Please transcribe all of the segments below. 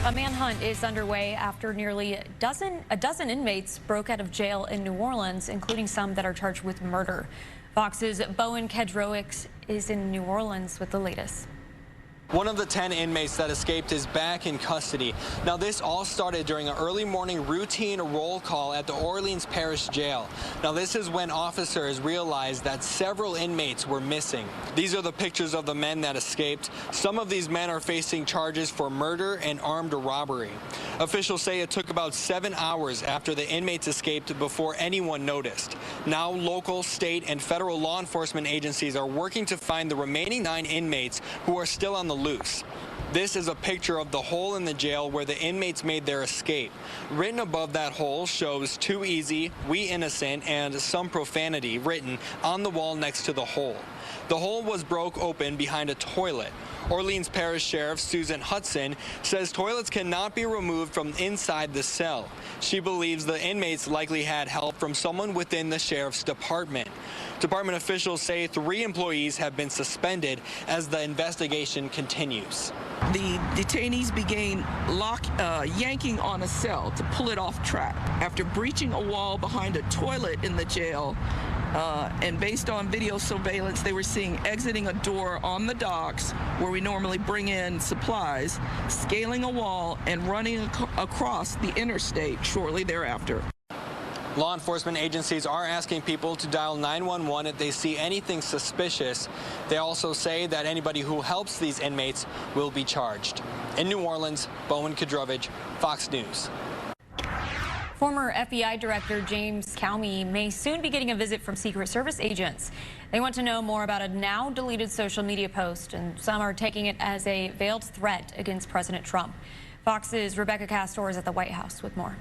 A manhunt is underway after nearly a dozen inmates broke out of jail in New Orleans, including some that are charged with murder. Fox's Bowen Kedrowicz is in New Orleans with the latest. One of the 10 inmates that escaped is back in custody. Now, this all started during an early morning routine roll call at the Orleans Parish Jail. Now, this is when officers realized that several inmates were missing. These are the pictures of the men that escaped. Some of these men are facing charges for murder and armed robbery. Officials say it took about 7 hours after the inmates escaped before anyone noticed. Now, local, state, and federal law enforcement agencies are working to find the remaining 9 inmates who are still on the loose. This is a picture of the hole in the jail where the inmates made their escape. Written above that hole shows "Too easy," "We innocent," and some profanity written on the wall next to the hole. The hole was broke open behind a toilet. Orleans Parish Sheriff Susan Hudson says toilets cannot be removed from inside the cell. She believes the inmates likely had help from someone within the sheriff's department. Department officials say 3 employees have been suspended as the investigation continues. The detainees began yanking on a cell to pull it off track. After breaching a wall behind a toilet in the jail, and based on video surveillance, they were seen exiting a door on the docks where we normally bring in supplies, scaling a wall, and running across the interstate shortly thereafter. Law enforcement agencies are asking people to dial 911 if they see anything suspicious. They also say that anybody who helps these inmates will be charged. In New Orleans, Bowen Kedrowicz, Fox News. Former FBI Director James Comey may soon be getting a visit from Secret Service agents. They want to know more about a now deleted social media post, and some are taking it as a veiled threat against President Trump. Fox's Rebecca Castor is at the White House with more.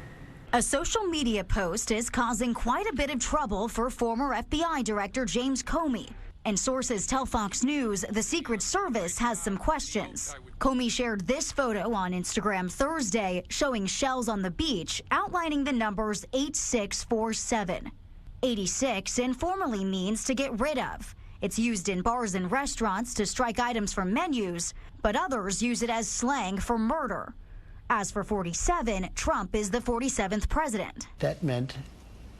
A social media post is causing quite a bit of trouble for former FBI Director James Comey. And sources tell Fox News the Secret Service has some questions. Comey shared this photo on Instagram Thursday showing shells on the beach outlining the numbers 8647. 86 informally means to get rid of. It's used in bars and restaurants to strike items from menus, but others use it as slang for murder. As for 47, Trump is the 47th president. That meant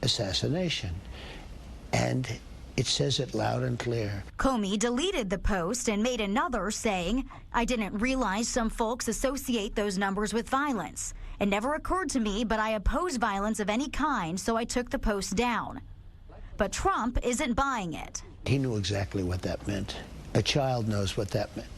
assassination, and it says it loud and clear. Comey deleted the post and made another saying, "I didn't realize some folks associate those numbers with violence. It never occurred to me, but I oppose violence of any kind, so I took the post down." But Trump isn't buying it. He knew exactly what that meant. A child knows what that meant.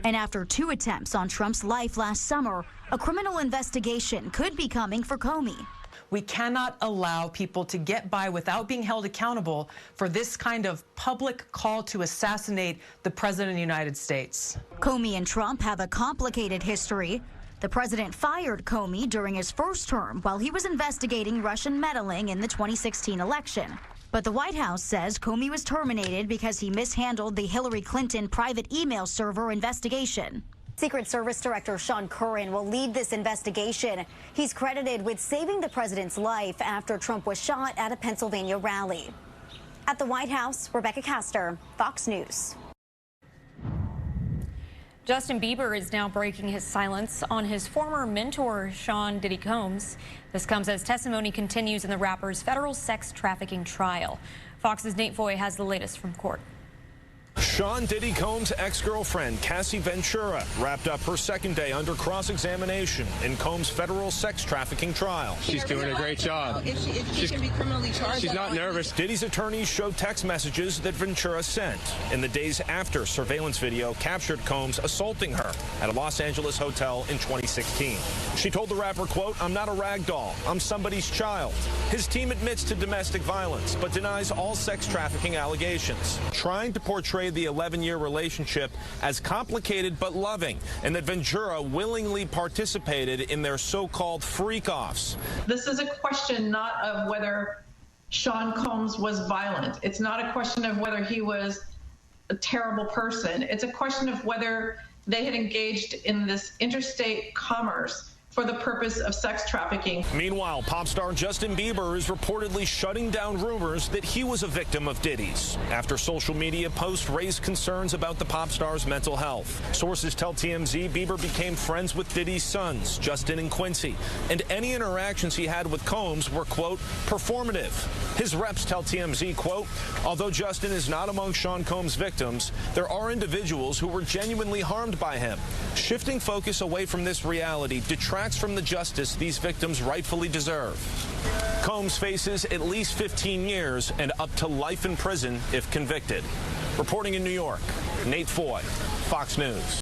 And after 2 attempts on Trump's life last summer, a criminal investigation could be coming for Comey. We cannot allow people to get by without being held accountable for this kind of public call to assassinate the President of the United States. Comey and Trump have a complicated history. The president fired Comey during his first term while he was investigating Russian meddling in the 2016 election. But the White House says Comey was terminated because he mishandled the Hillary Clinton private email server investigation. Secret Service Director Sean Curran will lead this investigation. He's credited with saving the president's life after Trump was shot at a Pennsylvania rally. At the White House, Rebecca Castor, Fox News. Justin Bieber is now breaking his silence on his former mentor, Sean Diddy Combs. This comes as testimony continues in the rapper's federal sex trafficking trial. Fox's Nate Foy has the latest from court. Sean Diddy Combs' ex-girlfriend, Cassie Ventura, wrapped up her second day under cross-examination in Combs' federal sex trafficking trial. She's doing a great job. She's going to be criminally charged. She's not nervous. Diddy's attorneys showed text messages that Ventura sent in the days after surveillance video captured Combs assaulting her at a Los Angeles hotel in 2016. She told the rapper, quote, "I'm not a rag doll. I'm somebody's child." His team admits to domestic violence, but denies all sex trafficking allegations, trying to portray the 11-year relationship as complicated but loving, and that Ventura willingly participated in their so-called freak-offs. This is a question not of whether Sean Combs was violent. It's not a question of whether he was a terrible person. It's a question of whether they had engaged in this interstate commerce for the purpose of sex trafficking. Meanwhile, pop star Justin Bieber is reportedly shutting down rumors that he was a victim of Diddy's after social media posts raised concerns about the pop star's mental health. Sources tell TMZ Bieber became friends with Diddy's sons, Justin and Quincy, and any interactions he had with Combs were, quote, performative. His reps tell TMZ, quote, although Justin is not among Sean Combs' victims, there are individuals who were genuinely harmed by him. Shifting focus away from this reality detracts from the justice these victims rightfully deserve. Combs faces at least 15 years and up to life in prison if convicted. Reporting in New York, Nate Foy, Fox News.